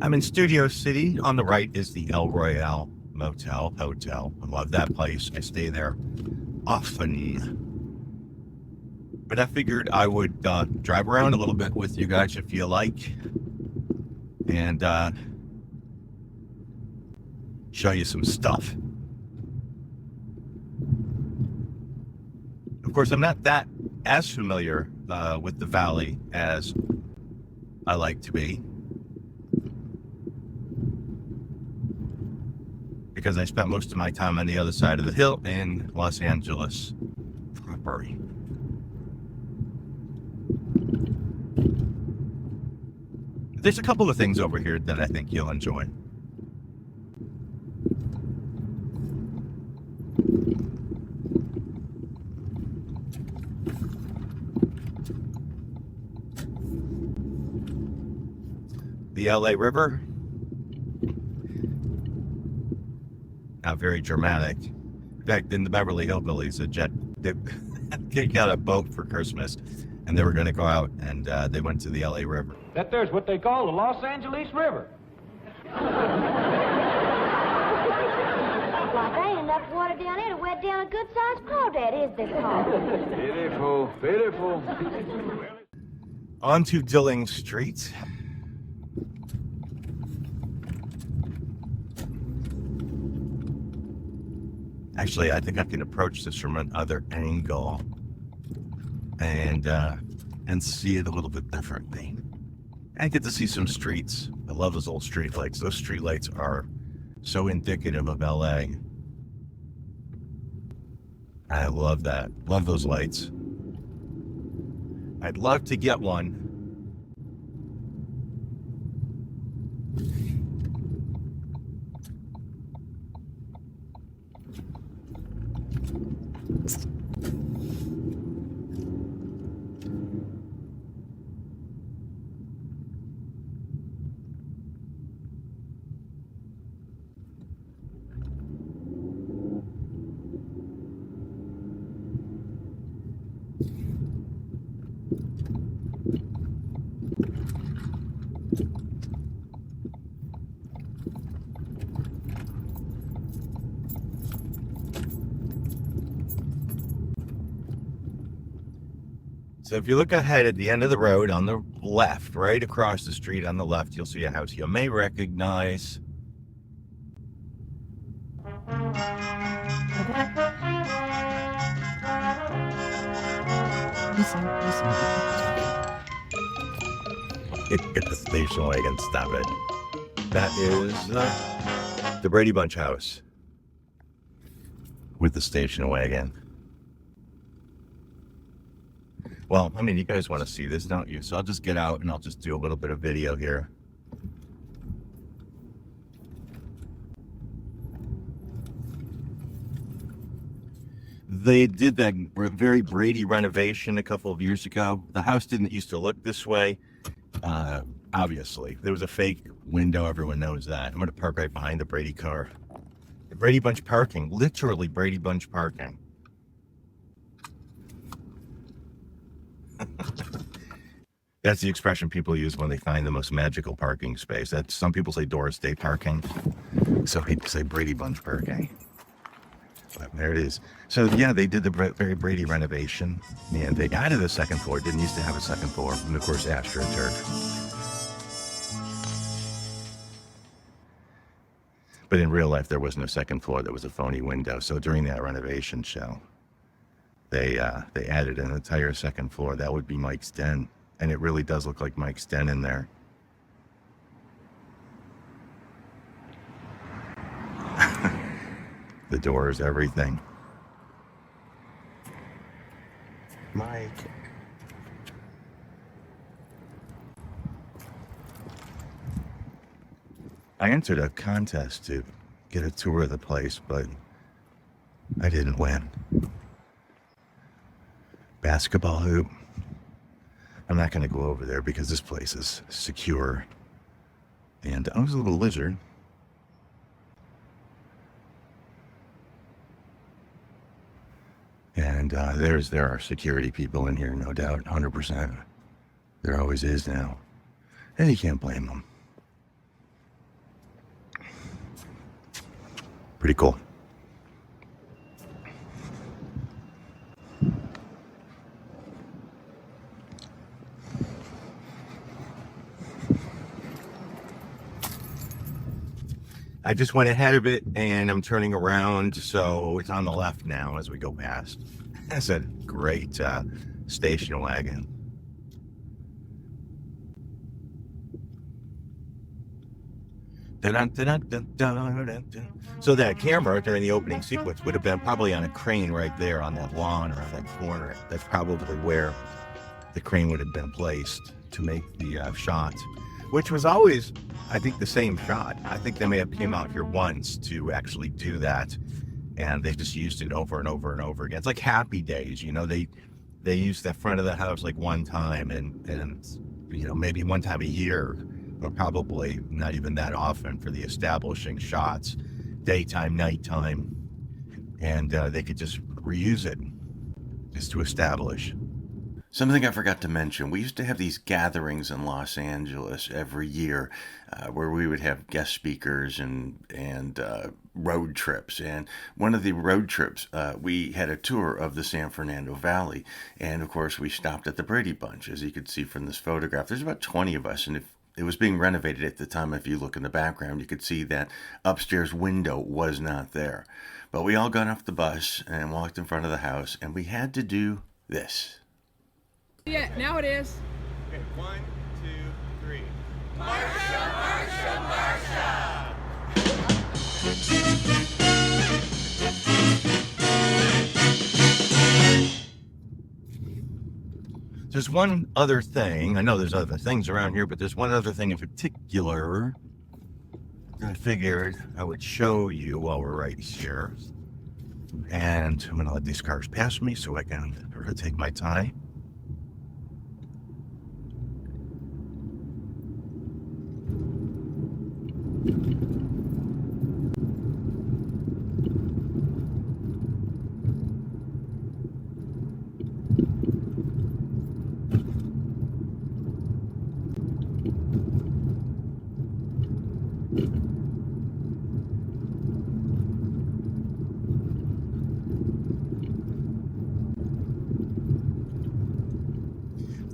I'm in Studio City. On the right is the El Royale Hotel. I love that place. I stay there often. But I figured I would drive around a little bit with you guys if you like. And show you some stuff. Of course, I'm not that as familiar with the valley as I like to be, because I spent most of my time on the other side of the hill in Los Angeles proper. There's a couple of things over here that I think you'll enjoy. The LA River, not very dramatic. In fact, in the Beverly Hillbillies, they got a boat for Christmas, and they were going to go out, and they went to the LA River. That there's what they call the Los Angeles River. Like there ain't enough water down there to wet down a good-sized crawdad, is there, Paul? Pitiful. On to Dilling Street. Actually, I think I can approach this from another angle and see it a little bit differently. I get to see some streets. I love those old street lights. Those street lights are so indicative of LA. I love that. Love those lights. I'd love to get one. So if you look ahead at the end of the road on the left, right across the street on the left, you'll see a house you may recognize. Get the station wagon, stop it. That is the Brady Bunch house with the station wagon. Well, I mean, you guys want to see this, don't you? So I'll just get out and I'll just do a little bit of video here. They did that very Brady renovation a couple of years ago. The house didn't used to look this way. Obviously, there was a fake window. Everyone knows that. I'm going to park right behind the Brady car. The Brady Bunch parking, literally Brady Bunch parking. That's the expression people use when they find the most magical parking space. That some people say Doris Day parking. Some people say Brady Bunch parking. But there it is. So yeah, they did the very Brady renovation, and they added a second floor. Didn't used to have a second floor, and of course AstroTurf. But in real life, there was no second floor. There was a phony window. So during that renovation show, they added an entire second floor. That would be Mike's den. And it really does look like Mike's den in there. The doors, everything. Mike. I entered a contest to get a tour of the place, but I didn't win. Basketball hoop. I'm not going to go over there because this place is secure. And I was a little lizard. And there are security people in here, no doubt, 100%. There always is now. And you can't blame them. Pretty cool. I just went ahead of it and I'm turning around, so it's on the left now as we go past. That's a great station wagon. So that camera during the opening sequence would have been probably on a crane right there on that lawn or on that corner. That's probably where the crane would have been placed to make the shot, which was always, I think, the same shot. I think they may have came out here once to actually do that, and they just used it over and over and over again. It's like Happy Days, you know, they used the front of the house like one time and you know, maybe one time a year, but probably not even that often for the establishing shots, daytime, nighttime, and they could just reuse it just to establish. Something I forgot to mention, we used to have these gatherings in Los Angeles every year where we would have guest speakers and road trips. And one of the road trips, we had a tour of the San Fernando Valley. And of course, we stopped at the Brady Bunch. As you can see from this photograph, there's about 20 of us. And if it was being renovated at the time, if you look in the background, you could see that upstairs window was not there. But we all got off the bus and walked in front of the house, and we had to do this. Yeah, now it is. Okay, 1, 2, 3. Marsha, Marsha, Marsha! There's one other thing. I know there's other things around here, but there's one other thing in particular I figured I would show you while we're right here. And I'm going to let these cars pass me so I can take my time.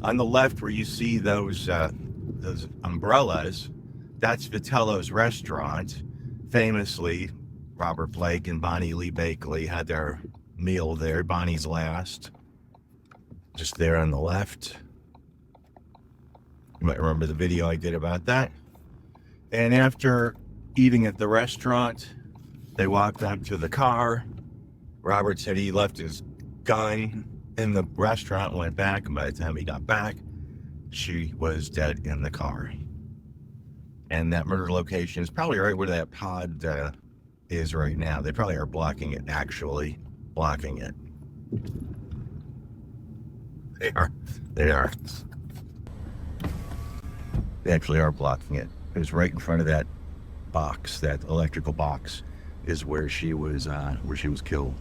On the left, where you see those umbrellas, that's Vitello's restaurant. Famously, Robert Blake and Bonnie Lee Bakley had their meal there. Bonnie's last, just there on the left. You might remember the video I did about that. And after eating at the restaurant, they walked up to the car. Robert said he left his gun in the restaurant, went back, and by the time he got back, she was dead in the car. And that murder location is probably right where that pod is right now. They probably are blocking it, actually blocking it. They are. They actually are blocking it. It was right in front of that box, that electrical box, is where she was killed.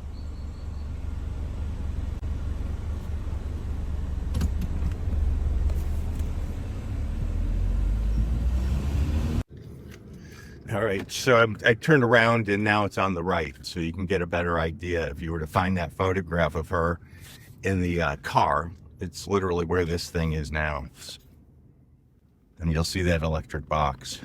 All right, so I turned around and now it's on the right, so you can get a better idea. If you were to find that photograph of her in the car, it's literally where this thing is now. And you'll see that electric box.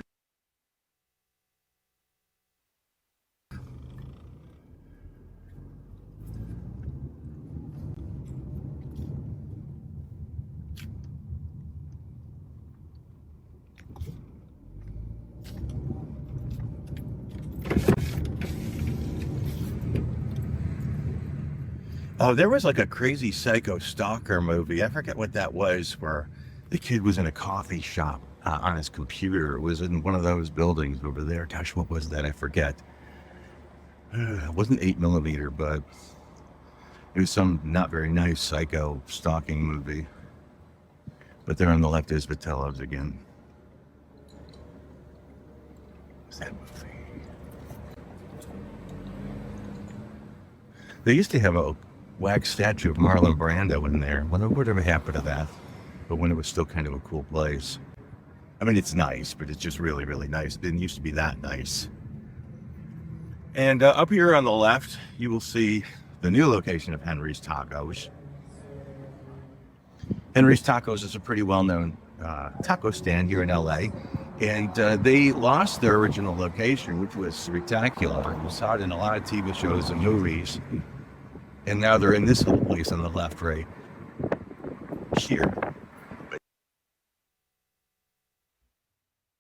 Oh, there was like a crazy psycho stalker movie. I forget what that was, where the kid was in a coffee shop on his computer. It was in one of those buildings over there. Gosh, what was that? I forget. It wasn't 8mm, but it was some not very nice psycho stalking movie. But there on the left is Vitello's again. What's that movie? They used to have a wax statue of Marlon Brando in there. Whatever happened to that? But when it was still kind of a cool place. I mean, it's nice, but it's just really, really nice. It didn't used to be that nice. And up here on the left, you will see the new location of Henry's Tacos. Henry's Tacos is a pretty well-known taco stand here in LA. And they lost their original location, which was spectacular. You saw it in a lot of TV shows and movies. And now they're in this little place on the left right here.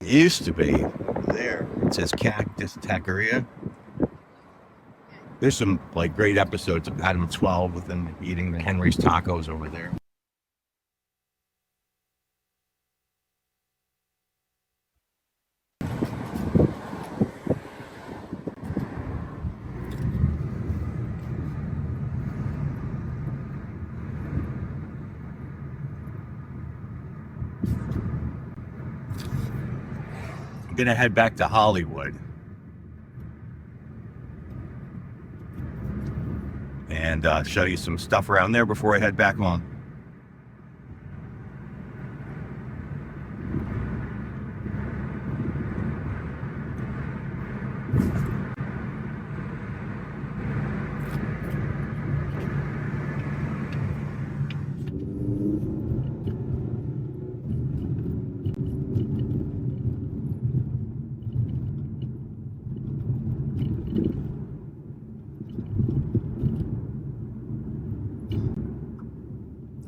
It used to be there. It says Cactus Taqueria. There's some like great episodes of Adam 12 with them eating the Henry's Tacos over there. I'm gonna head back to Hollywood and show you some stuff around there before I head back home.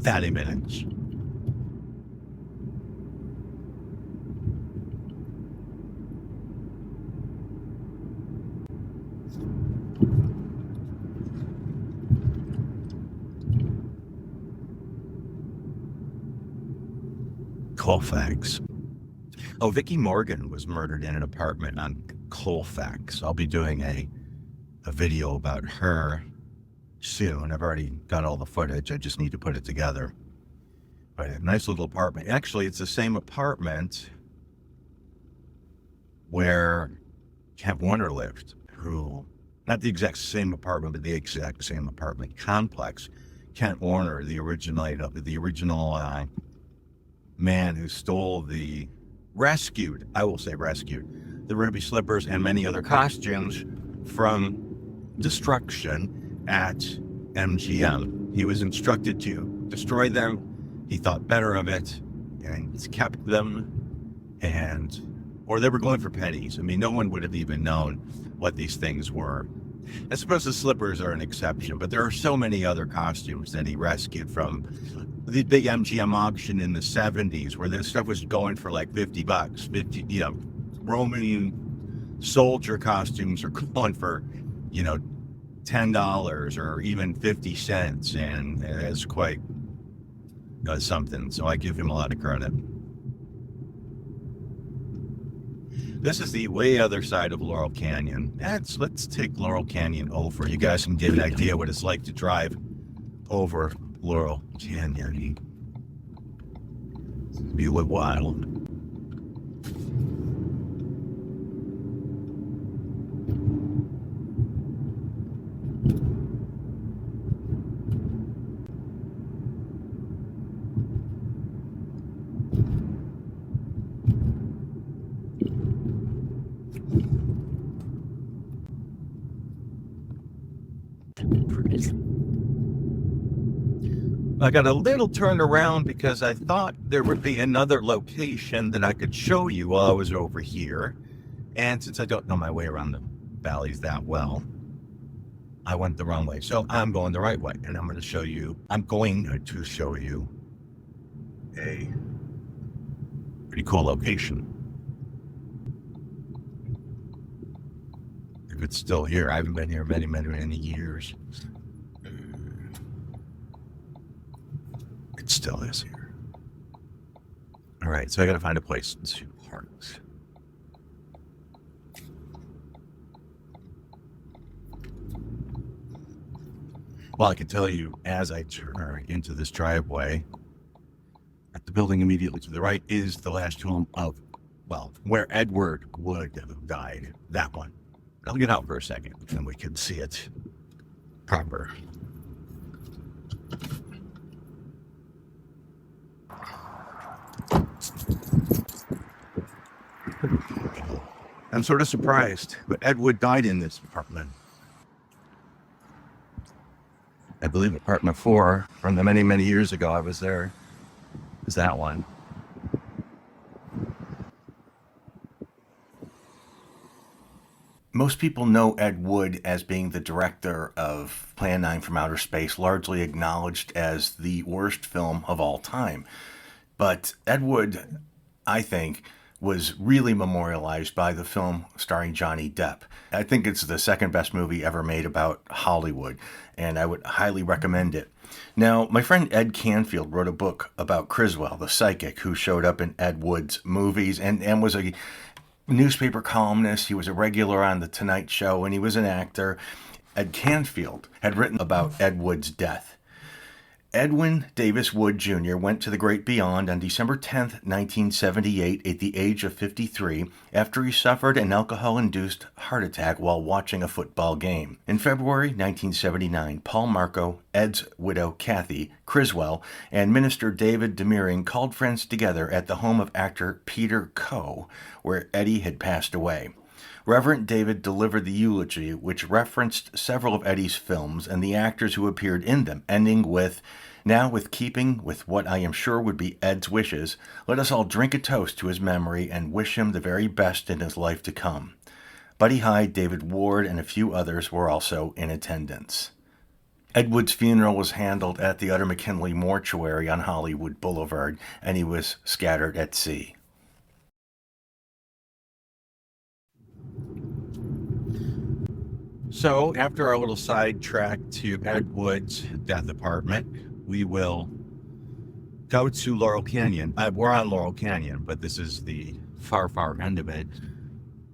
Fatty minutes. Colfax. Oh, Vicki Morgan was murdered in an apartment on Colfax. I'll be doing a video about her soon. I've already got all the footage. I just need to put it together. But a nice little apartment. Actually, it's the same apartment where Kent Warner lived. Who, not the exact same apartment, but the exact same apartment complex. Kent Warner, the original man who stole rescued the ruby slippers and many other costumes from destruction at MGM. He was instructed to destroy them. He thought better of it and he's kept them, or they were going for pennies. I mean, no one would have even known what these things were. I suppose the slippers are an exception, but there are so many other costumes that he rescued from the big MGM auction in the 70s where this stuff was going for like $50. Roman soldier costumes are going for, $10 or even 50 cents, and it's quite something. So I give him a lot of credit. This is the way other side of Laurel Canyon. Let's take Laurel Canyon over. You guys can get an idea what it's like to drive over Laurel Canyon. It'd be wild. I got a little turned around because I thought there would be another location that I could show you while I was over here. And since I don't know my way around the valleys that well, I went the wrong way. So I'm going the right way, and I'm going to show you a pretty cool location. If it's still here, I haven't been here many years. It still is here. All right, so I got to find a place to park. Well, I can tell you as I turn into this driveway, at the building immediately to the right is the last home of, where Edward would have died. That one. I'll get out for a second and we can see it proper. I'm sort of surprised, but Ed Wood died in this apartment. I believe apartment 4 from the many, many years ago I was there is that one. Most people know Ed Wood as being the director of Plan 9 from Outer Space, largely acknowledged as the worst film of all time. But Ed Wood, I think, was really memorialized by the film starring Johnny Depp. I think it's the second best movie ever made about Hollywood, and I would highly recommend it. Now, my friend Ed Canfield wrote a book about Criswell, the psychic who showed up in Ed Wood's movies and was a newspaper columnist. He was a regular on The Tonight Show, and he was an actor. Ed Canfield had written about Ed Wood's death. Edwin Davis Wood Jr. went to the great beyond on December 10th, 1978, at the age of 53, after he suffered an alcohol-induced heart attack while watching a football game. In February 1979, Paul Marco, Ed's widow Kathy Criswell, and Minister David Demering called friends together at the home of actor Peter Coe, where Eddie had passed away. Reverend David delivered the eulogy, which referenced several of Eddie's films and the actors who appeared in them, ending with, "Now, with keeping with what I am sure would be Ed's wishes, let us all drink a toast to his memory and wish him the very best in his life to come." Buddy Hyde, David Ward, and a few others were also in attendance. Ed Wood's funeral was handled at the Utter McKinley Mortuary on Hollywood Boulevard, and he was scattered at sea. So, after our little sidetrack to Ed Wood's death apartment, we will go to Laurel Canyon. We're on Laurel Canyon, but this is the far, far end of it.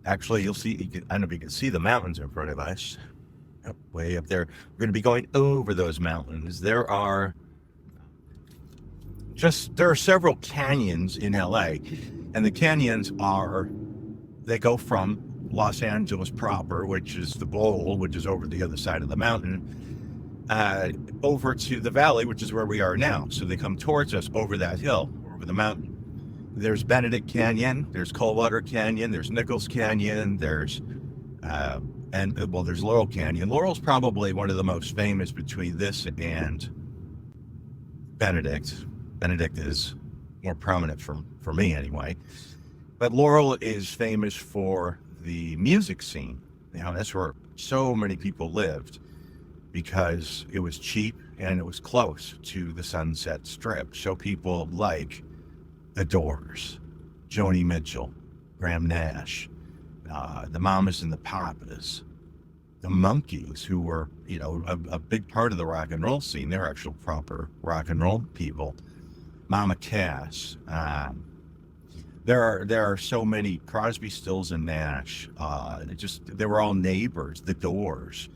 Actually, you'll see, I don't know if you can see the mountains in front of us. Way up there. We're going to be going over those mountains. There are several canyons in LA, and the canyons they go from Los Angeles proper, which is the bowl, which is over the other side of the mountain, over to the valley, which is where we are now. So they come towards us over that hill, over the mountain. There's Benedict Canyon, there's Coldwater Canyon, there's Nichols Canyon, there's Laurel Canyon. Laurel's probably one of the most famous between this and Benedict. Benedict is more prominent for me anyway. But Laurel is famous for the music scene. That's where so many people lived because it was cheap and it was close to the Sunset Strip. So people like the Doors, Joni Mitchell, Graham Nash, the Mamas and the Papas, the Monkees, who were, a big part of the rock and roll scene. They're actual proper rock and roll people. Mama Cass. There are so many. Crosby, Stills, and Nash. They were all neighbors. The Doors,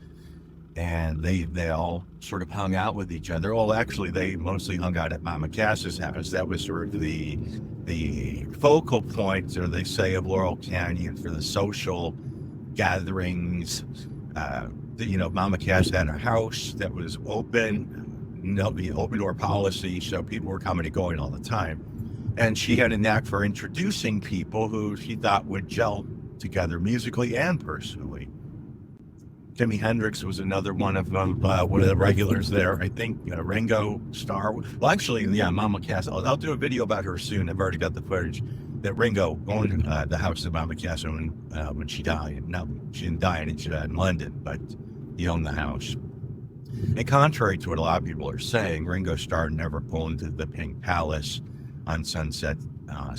and they all sort of hung out with each other. Well, actually, they mostly hung out at Mama Cass's house. That was sort of the focal point, or they say, of Laurel Canyon for the social gatherings. Mama Cass had a house that was open, open door policy, so people were coming and going all the time. And she had a knack for introducing people who she thought would gel together musically and personally. Jimi Hendrix was another one of them, one of the regulars there. I think Ringo Starr. Well, actually, Mama Cass. I'll do a video about her soon. I've already got the footage that Ringo owned the house that Mama Cass owned when she died. No, she didn't die in London, but he owned the house. And contrary to what a lot of people are saying, Ringo Starr never owned the Pink Palace on Sunset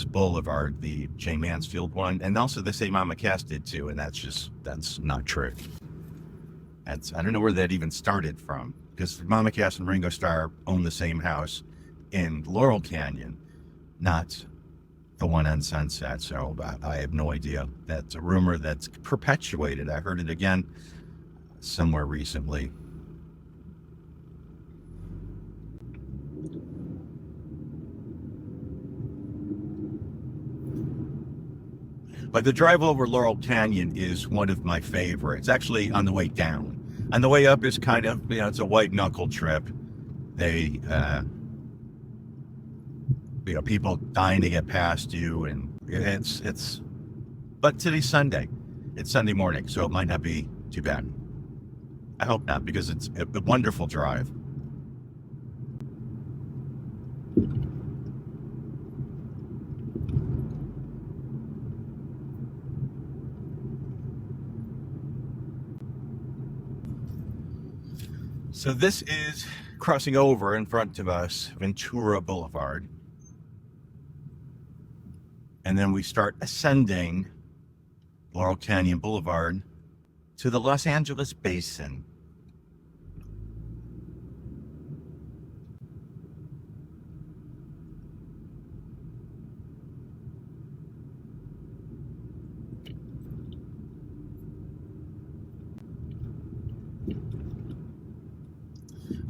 Boulevard, the Jay Mansfield one, and also they say Mama Cass did too, and that's not true. I don't know where that even started from, because Mama Cass and Ringo Starr own the same house in Laurel Canyon, not the one on Sunset. So I have no idea. That's a rumor that's perpetuated. I heard it again somewhere recently. But the drive over Laurel Canyon is one of my favorites. Actually, on the way down. On the way up is kind of, it's a white knuckle trip. They, people dying to get past you, and it's But today's Sunday. It's Sunday morning, so it might not be too bad. I hope not, because it's a wonderful drive. So this is crossing over in front of us, Ventura Boulevard. And then we start ascending Laurel Canyon Boulevard to the Los Angeles Basin.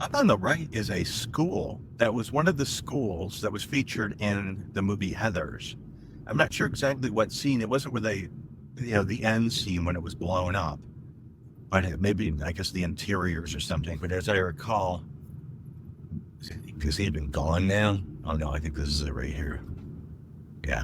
Up on the right is a school that was one of the schools that was featured in the movie Heathers. I'm not sure exactly what scene. It wasn't where they, the end scene when it was blown up, but maybe, I guess, the interiors or something. But as I recall, because he had been gone now. Oh no, I think this is it right here. Yeah.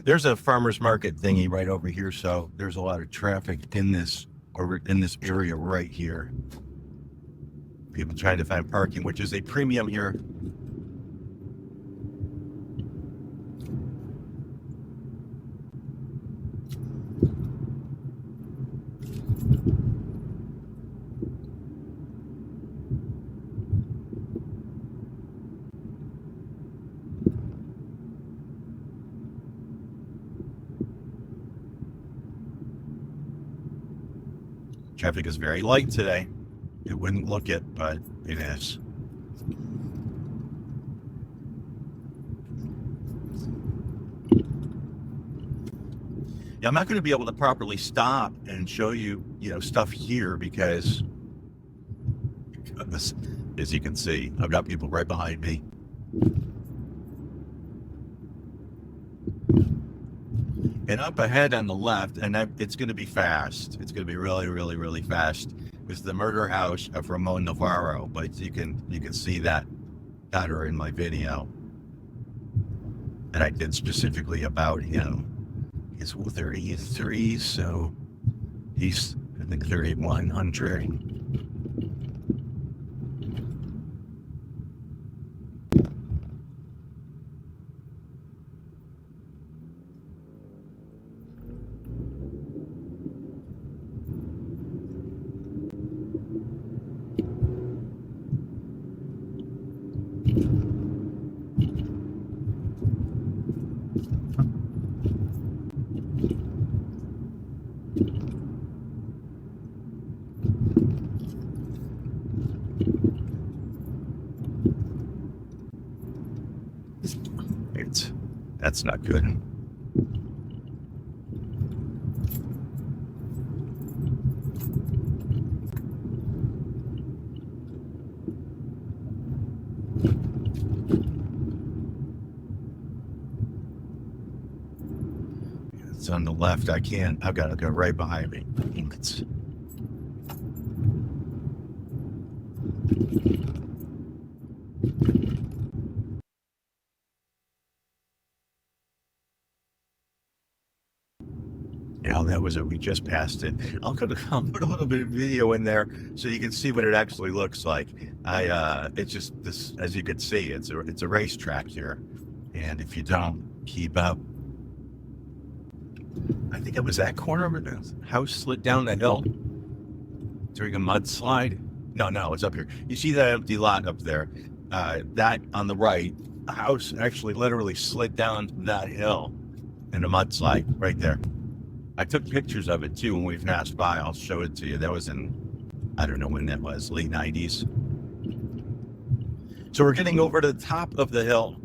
There's a farmer's market thingy right over here, so there's a lot of traffic in this area right here. People trying to find parking, which is a premium here. Traffic is very light today. It wouldn't look it, but it is. Yeah, I'm not going to be able to properly stop and show you, stuff here because, as you can see, I've got people right behind me. And up ahead on the left, and it's going to be fast. It's going to be really, really, really fast. Is the murder house of Ramon Navarro, but you can see that better in my video. And I did specifically about him. He's 33, so he's, I think, 3100. That's not good. It's on the left. I've got to go right behind me. It's... Yeah, that was it. We just passed it. I'll put a little bit of video in there so you can see what it actually looks like. It's just this, as you can see, it's a racetrack here, and if you don't keep up, I think it was that corner where the house slid down the hill during a mudslide. No, it's up here. You see that empty lot up there? That on the right, the house actually literally slid down that hill in a mudslide right there. I took pictures of it too when we passed by. I'll show it to you. That was in, I don't know when that was, late 90s. So we're getting over to the top of the hill.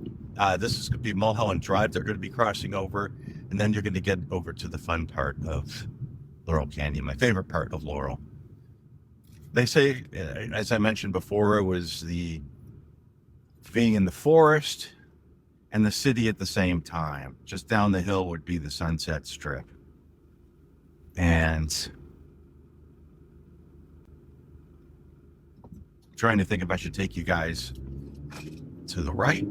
This is going to be Mulholland Drive. They're going to be crossing over, and then you're going to get over to the fun part of Laurel Canyon, my favorite part of Laurel. They say, as I mentioned before, it was the being in the forest and the city at the same time. Just down the hill would be the Sunset Strip. And trying to think if I should take you guys to the right,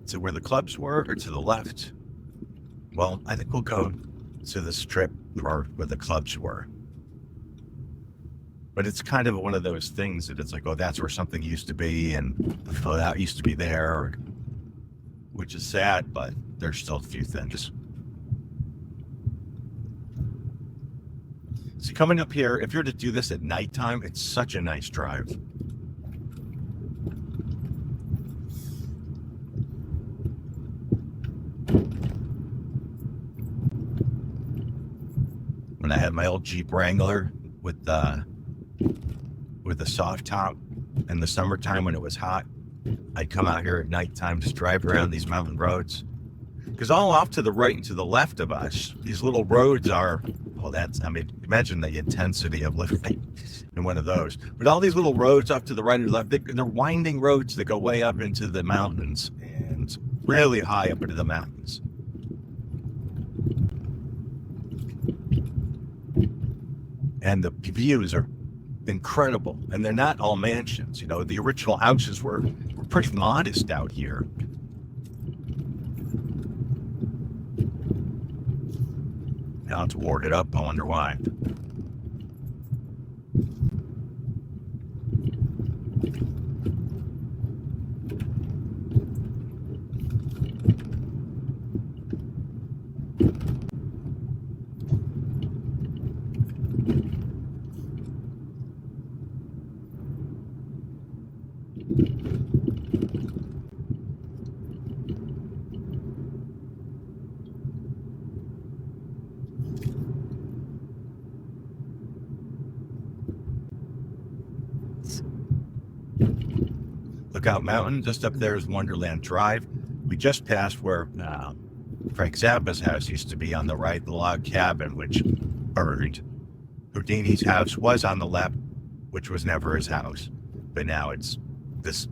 to where the clubs were, or to the left. Well, I think we'll go to the strip where the clubs were. But it's kind of one of those things that it's like, oh, that's where something used to be, and oh, that used to be there, which is sad, but there's still a few things. So coming up here, if you're to do this at nighttime, it's such a nice drive. When I had my old Jeep Wrangler with the soft top in the summertime when it was hot, I'd come out here at nighttime, just drive around these mountain roads. Because all off to the right and to the left of us, these little roads are, well, imagine the intensity of living in one of those. But all these little roads up to the right and left, they're winding roads that go way up into the mountains and really high up into the mountains. And the views are incredible. And they're not all mansions. You know, the original houses were pretty modest out here. Now it's warded up. I wonder why. Lookout Mountain, just up there is Wonderland Drive. We just passed where Frank Zappa's house used to be on the right, the log cabin, which burned. Houdini's house was on the left, which was never his house. But now it's this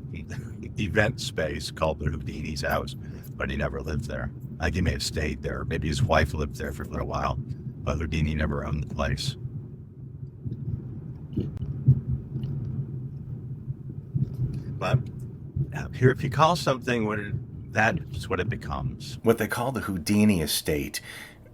event space called the Houdini's house, but he never lived there. I think he may have stayed there. Maybe his wife lived there for a little while, but Houdini never owned the place. But here, if you call something that's what it becomes. What they call the Houdini estate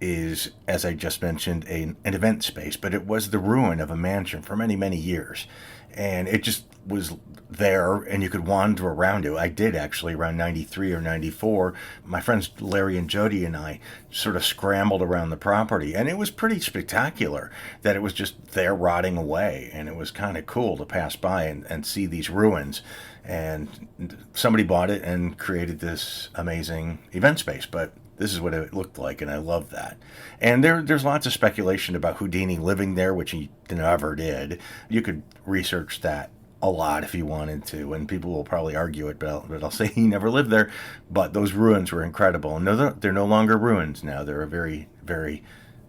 is, as I just mentioned, an event space, but it was the ruin of a mansion for many, many years. And it just was there, and you could wander around it. I did, actually, around 93 or 94. My friends Larry and Jody and I sort of scrambled around the property, and it was pretty spectacular that it was just there rotting away, and it was kind of cool to pass by and see these ruins. And somebody bought it and created this amazing event space, but this is what it looked like, and I love that. And there's lots of speculation about Houdini living there, which he never did. You could research that a lot if you wanted to, and people will probably argue it, but I'll say he never lived there. But those ruins were incredible, and they're no longer ruins now. They're a very, very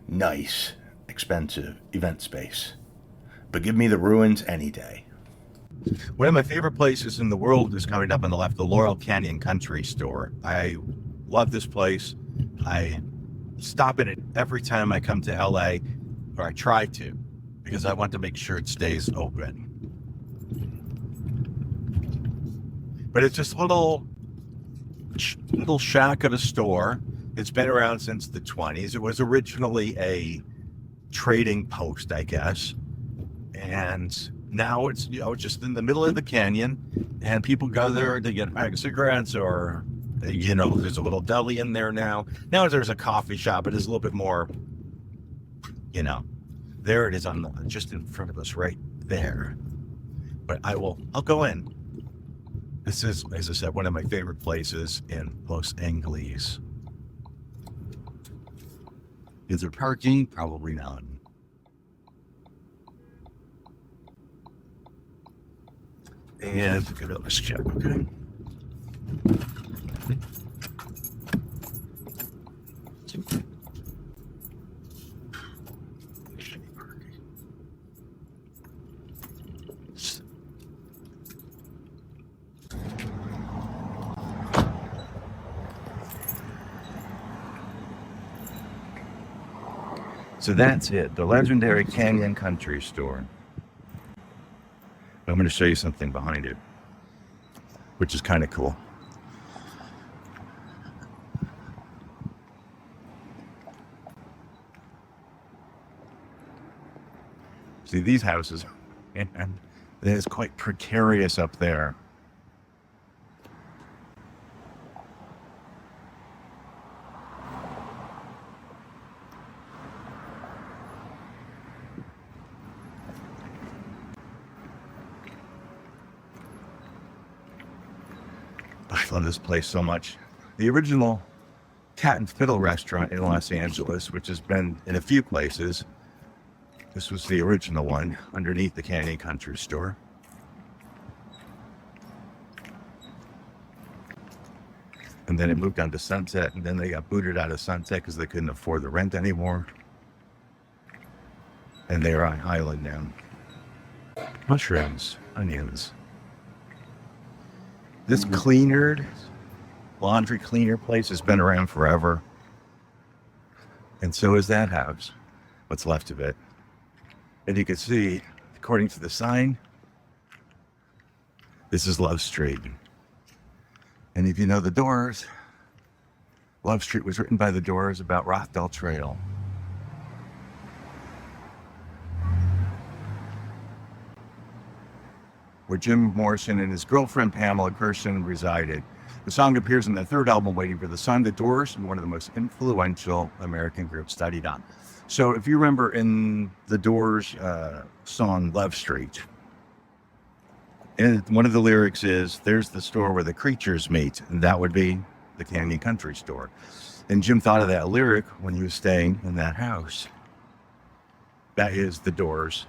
nice, expensive event space. But give me the ruins any day. One of my favorite places in the world is coming up on the left, the Laurel Canyon Country Store. I love this place. I stop in it every time I come to LA, or I try to, because I want to make sure it stays open. But it's just a little shack of a store. It's been around since the 20s. It was originally a trading post, I guess. And now it's, just in the middle of the canyon, and people go there to get a bag of cigarettes, or, there's a little deli in there now. Now there's a coffee shop. It is a little bit more, there it is just in front of us right there. But I'll go in. This is, as I said, one of my favorite places in Los Angeles. Is there parking? Probably not. And let's check. Okay. So that's it, the legendary Canyon Country Store. I'm going to show you something behind it, which is kind of cool. See these houses, and it's quite precarious up there. I love this place so much. The original Cat and Fiddle restaurant in Los Angeles, which has been in a few places. This was the original one underneath the Canyon Country Store. And then it moved on to Sunset, and then they got booted out of Sunset because they couldn't afford the rent anymore. And they're on Highland now. Mushrooms, onions. This cleaner, laundry cleaner place has been around forever. And so is that house, what's left of it. And you can see, according to the sign, this is Love Street. And if you know the Doors, Love Street was written by the Doors about Rochdale Trail. Where Jim Morrison and his girlfriend Pamela Gershon resided. The song appears in the third album, Waiting for the Sun. The Doors, one of the most influential American groups studied on. So if you remember in the Doors song Love Street, and one of the lyrics is, there's the store where the creatures meet, and that would be the Canyon Country Store. And Jim thought of that lyric when he was staying in that house. That is the Doors.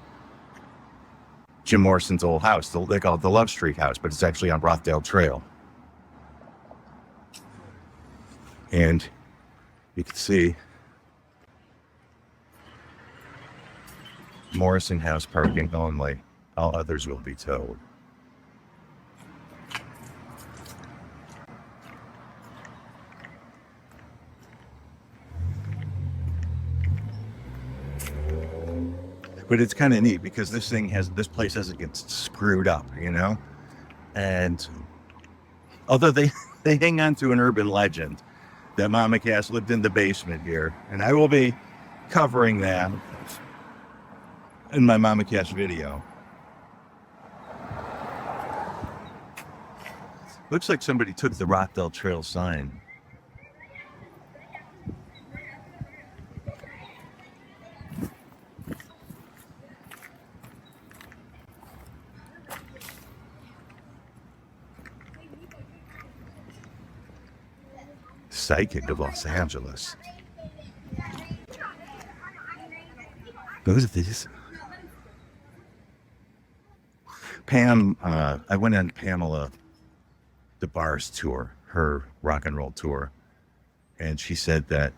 Jim Morrison's old house. They call it the Love Street house, but it's actually on Rochdale Trail. And you can see Morrison House parking only. All others will be towed. But it's kind of neat because this place doesn't get screwed up, you know? And although they hang on to an urban legend that Mama Cass lived in the basement here, and I will be covering that in my Mama Cass video. Looks like somebody took the Rochdale Trail sign. Psychic of Los Angeles. Those are these. Pam, I went on Pamela DeBar's tour, her rock and roll tour, and she said that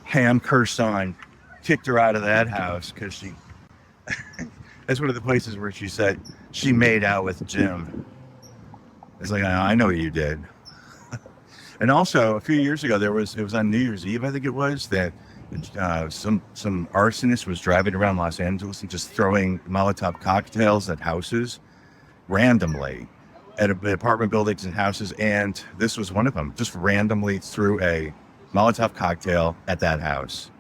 Pam Kerson kicked her out of that house because she, that's one of the places where she said she made out with Jim. It's like, I know you did. And also, a few years ago, it was on New Year's Eve, I think it was, that some arsonist was driving around Los Angeles and just throwing Molotov cocktails at houses randomly, at apartment buildings and houses. And this was one of them, just randomly threw a Molotov cocktail at that house.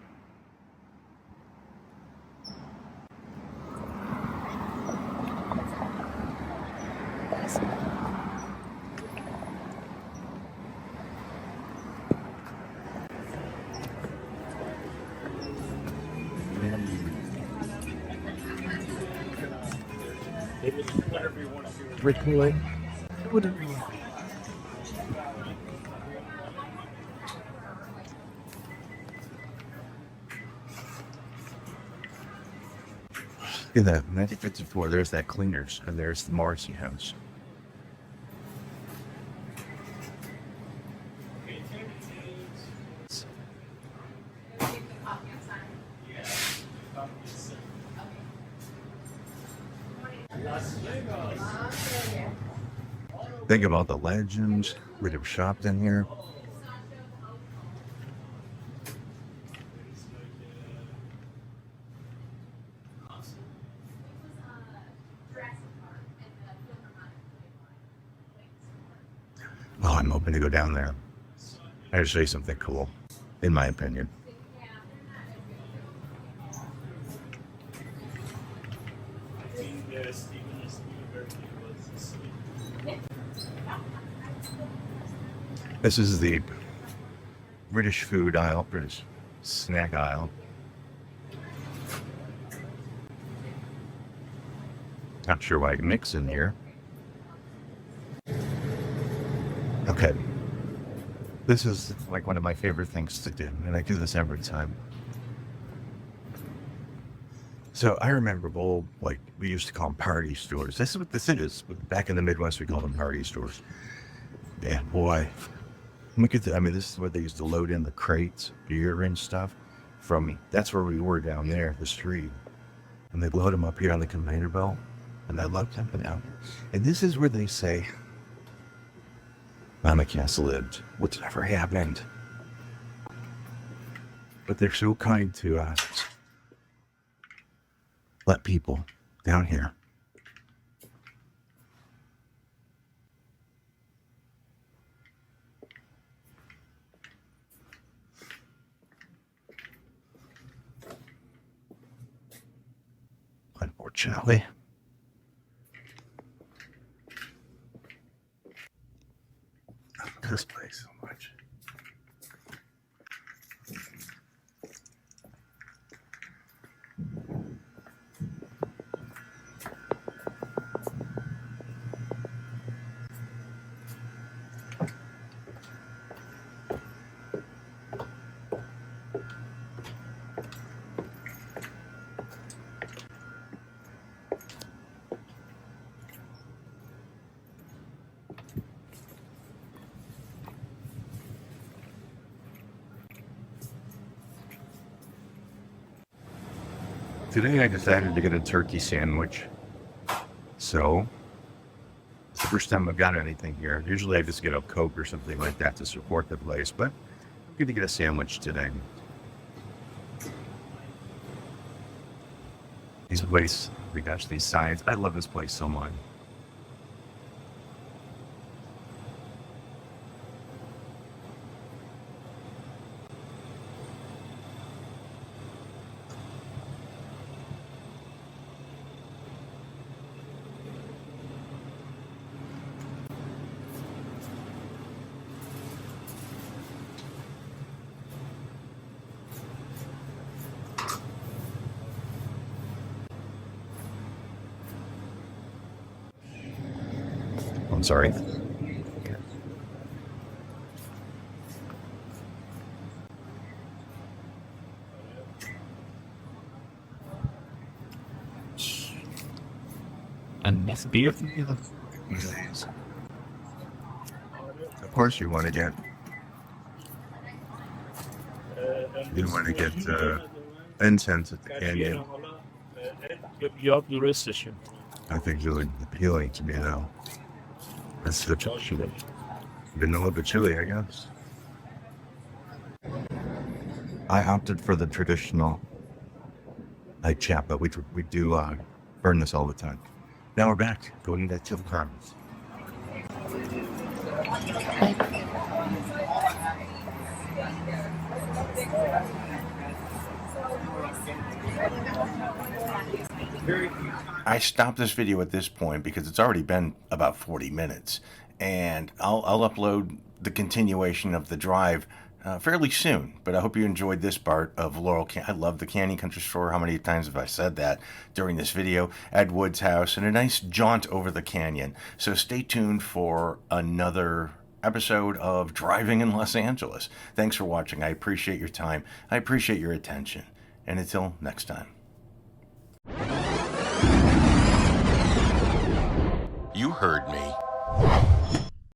Recording. Whatever you want. Look at that, 1954. There's that Cleaners, and there's the Morrison house. Think of all the legends that have shopped in here. Oh, I'm hoping to go down there. I gotta show you something cool, in my opinion. This is the British food aisle, British snack aisle. Not sure why I mix in here. Okay. This is like one of my favorite things to do, and I do this every time. So I remember old, like, we used to call them party stores. This is what this is. Back in the Midwest, we call them party stores. Yeah, boy. Look at that. I mean, this is where they used to load in the crates, beer and stuff from. That's where we were down there, the street. And they'd load them up here on the conveyor belt. And I loved them out. And this is where they say, Mama Cass lived. Whatever happened. But they're so kind to us. Let people down here. Unfortunately. I love this place so much. Today I decided to get a turkey sandwich. So, it's the first time I've got anything here. Usually I just get a Coke or something like that to support the place, but I'm going to get a sandwich today. These places, we got these signs. I love this place so much. I'm sorry. And that's beautiful. Of course you want to get. You want to get incense at the canyon. I think really appealing to me now. That's the chili. Vanilla but chili, I guess. I opted for the traditional night chat, but we do burn this all the time. Now we're back going to Chili Carnes. I stopped this video at this point because it's already been about 40 minutes, and I'll upload the continuation of the drive fairly soon. But I hope you enjoyed this part of Laurel Canyon. I love the Canyon Country Store. How many times have I said that during this video? Ed Wood's house and a nice jaunt over the canyon. So stay tuned for another episode of Driving in Los Angeles. Thanks for watching. I appreciate your time. I appreciate your attention. And until next time. You heard me.